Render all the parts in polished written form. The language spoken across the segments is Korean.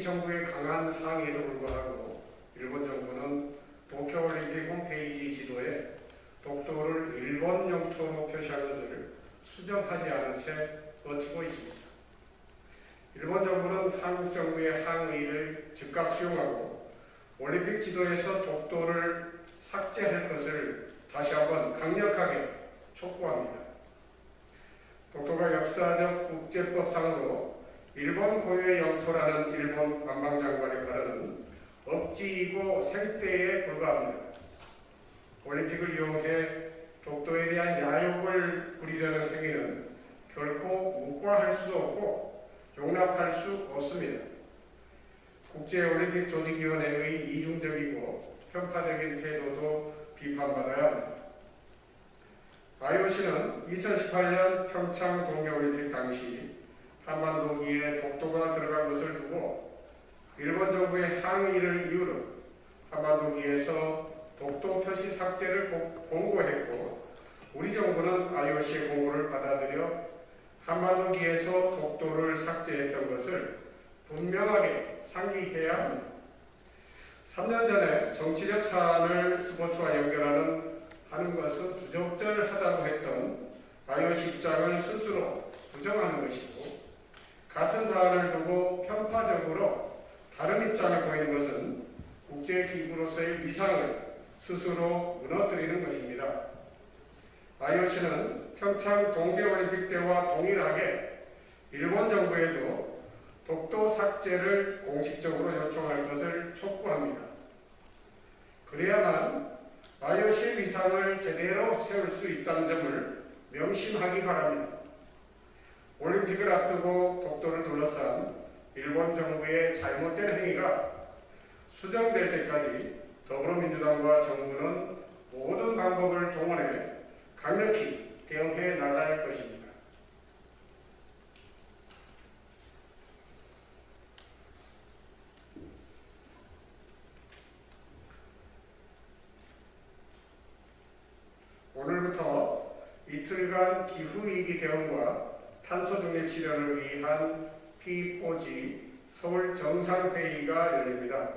정부의 강한 항의에도 불구하고 일본 정부는 도쿄올림픽 홈페이지 지도에 독도를 일본 영토로 표시한 것을 수정하지 않은 채 버티고 있습니다. 일본 정부는 한국 정부의 항의를 즉각 수용하고 올림픽 지도에서 독도를 삭제할 것을 다시 한번 강력하게 촉구합니다. 독도가 역사적 국제법상으로 일본 고유의 영토라는 일본 관방장관의 발언은 억지이고 생떼에 불과합니다. 올림픽을 이용해 독도에 대한 야욕을 부리려는 행위는 결코 묵과할 수도 없고 용납할 수 없습니다. 국제올림픽 조직위원회의 이중적이고 편파적인 태도도 비판받아야 합니다. IOC는 2018년 평창 동계올림픽 당시 한반도기에 독도가 들어간 것을 두고 일본 정부의 항의를 이유로 한반도기에서 독도 표시 삭제를 공고했고 우리 정부는 IOC의 공고를 받아들여 한반도기에서 독도를 삭제했던 것을 분명하게 상기해야 합니다. 3년 전에 정치적 사안을 스포츠와 하는 것은 부적절하다고 했던 IOC 입장을 스스로 부정하는 것이고 같은 사안을 두고 편파적으로 다른 입장을 보이는 것은 국제기구로서의 위상을 스스로 무너뜨리는 것입니다. IOC는 평창 동계올림픽 때와 동일하게 일본 정부에도 독도 삭제를 공식적으로 요청할 것을 촉구합니다. 그래야만 IOC 위상을 제대로 세울 수 있다는 점을 명심하기 바랍니다. 올림픽을 앞두고 독도를 둘러싼 일본 정부의 잘못된 행위가 수정될 때까지 더불어민주당과 정부는 모든 방법을 동원해 강력히 대응해 나갈 것입니다. 오늘부터 이틀간 기후위기 대응과 탄소 중립 실현을 위한 P4G 서울 정상회의가 열립니다.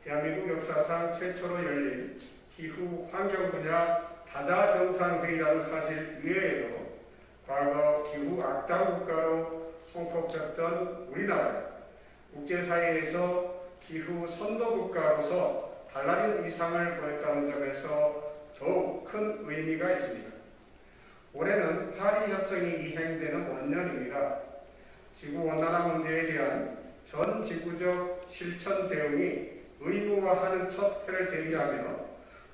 대한민국 역사상 최초로 열린 기후 환경 분야 다자 정상회의라는 사실 이외에도 과거 기후 악당 국가로 손꼽혔던 우리나라 국제사회에서 기후 선도 국가로서 달라진 위상을 보였다는 점에서 더욱 큰 의미가 있습니다. 올해는 파리 협정이 이행되는 원년입니다. 지구온난화 문제에 대한 전 지구적 실천 대응이 의무화하는 첫 해를 대비하며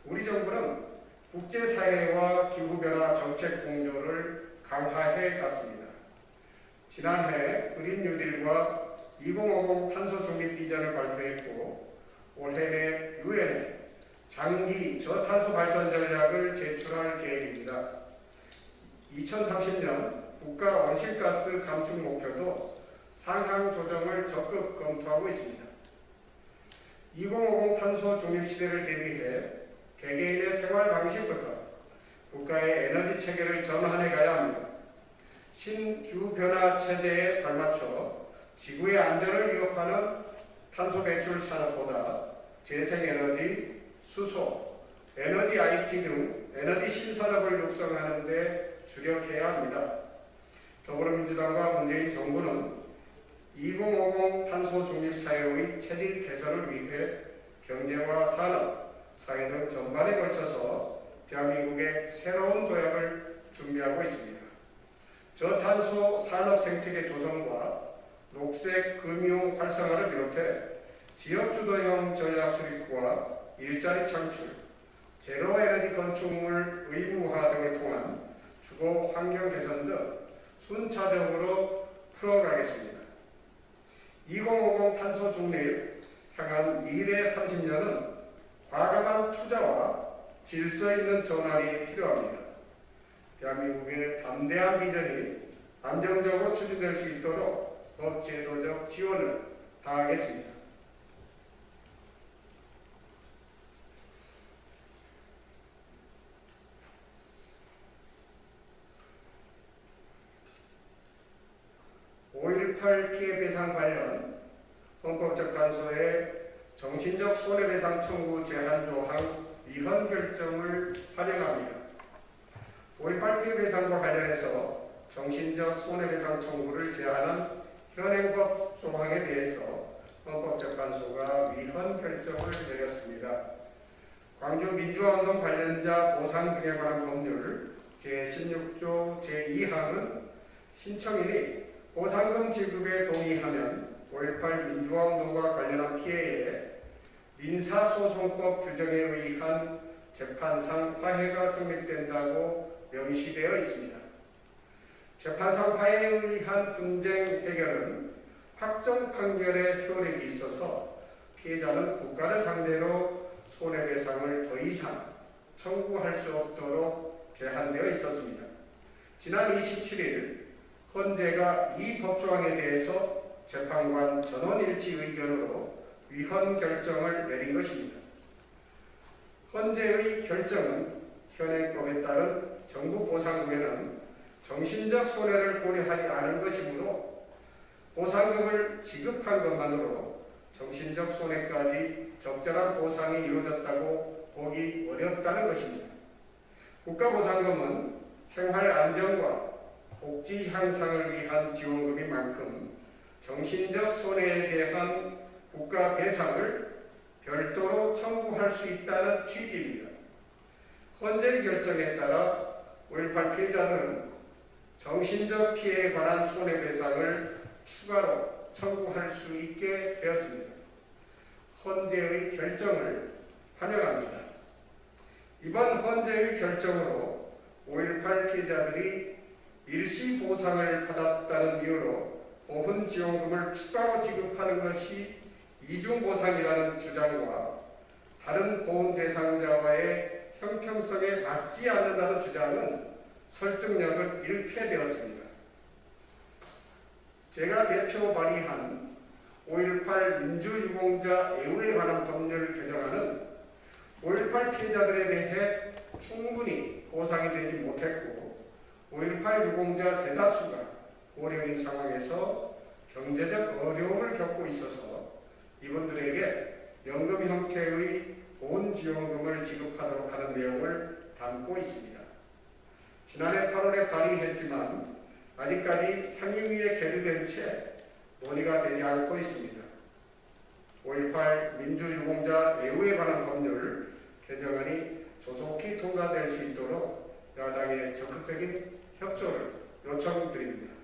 우리 정부는 국제사회와 기후변화 정책 공조를 강화해 갔습니다. 지난해 그린 뉴딜과 2050 탄소 중립 비전을 발표했고 올해 유엔에 장기 저탄소 발전 전략을 제출할 계획입니다. 2030년 국가 온실가스 감축 목표도 상향 조정을 적극 검토하고 있습니다. 2050 탄소 중립 시대를 대비해 개개인의 생활 방식부터 국가의 에너지 체계를 전환해 가야 합니다. 신기후 변화 체제에 발맞춰 지구의 안전을 위협하는 탄소 배출 산업보다 재생에너지, 수소, 에너지 IT 등 에너지 신산업을 육성하는 데 주력해야 합니다. 더불어민주당과 문재인 정부는 2050 탄소 중립 사회의 체질 개선을 위해 경제와 산업, 사회 등 전반에 걸쳐서 대한민국의 새로운 도약을 준비하고 있습니다. 저탄소 산업 생태계 조성과 녹색 금융 활성화를 비롯해 지역 주도형 전략 수립과 일자리 창출, 제로 에너지 건축물 의무화 등을 통한 주거 환경 개선 등 순차적으로 풀어가겠습니다. 2050 탄소 중립 향한 미래 30년은 과감한 투자와 질서 있는 전환이 필요합니다. 대한민국의 담대한 비전이 안정적으로 추진될 수 있도록 법 제도적 지원을 다하겠습니다. (5.18) 피해 배상 관련 헌법재판소의 정신적 손해배상 청구 제한 조항 위헌 결정을 활용합니다. 5.18 피해 배상과 관련해서 정신적 손해배상 청구를 제한한 현행법 조항에 대해서 헌법재판소가 위헌 결정을 내렸습니다. 광주 민주화운동 관련자 보상 등에 관한 법률 제16조 제2항은 신청인이 보상금 지급에 동의하면 5.18 민주화운동과 관련한 피해에 민사소송법 규정에 의한 재판상 화해가 성립된다고 명시되어 있습니다. 재판상 화해에 의한 분쟁 해결은 확정 판결의 효력이 있어서 피해자는 국가를 상대로 손해배상을 더 이상 청구할 수 없도록 제한되어 있었습니다. 지난 27일 헌재가 이 법조항에 대해서 재판관 전원일치 의견으로 위헌 결정을 내린 것입니다. 헌재의 결정은 현행법에 따른 정부 보상금에는 정신적 손해를 고려하지 않은 것이므로 보상금을 지급한 것만으로 정신적 손해까지 적절한 보상이 이루어졌다고 보기 어렵다는 것입니다. 국가보상금은 생활 안정과 복지 향상을 위한 지원금인 만큼 정신적 손해에 대한 국가 배상을 별도로 청구할 수 있다는 취지입니다. 헌재 결정에 따라 5.18 피해자들은 정신적 피해에 관한 손해배상을 추가로 청구할 수 있게 되었습니다. 헌재의 결정을 환영합니다. 이번 헌재의 결정으로 5.18 피해자들이 일시 보상을 받았다는 이유로 보훈지원금을 추가로 지급하는 것이 이중보상이라는 주장과 다른 보훈 대상자와의 형평성에 맞지 않는다는 주장은 설득력을 잃게 되었습니다. 제가 대표 발의한 5.18 민주유공자 애우에 관한 법률을 개정안은 5.18 피해자들에 대해 충분히 보상이 되지 못했고 5.18 유공자 대다수가 고령인 상황에서 경제적 어려움을 겪고 있어서 이분들에게 연금 형태의 보훈지원금을 지급하도록 하는 내용을 담고 있습니다. 지난해 8월에 발의했지만 아직까지 상임위에 계류된 채 논의가 되지 않고 있습니다. 5.18 민주유공자 애우에 관한 법률 개정안이 조속히 통과될 수 있도록 야당의 적극적인 협조를 요청드립니다.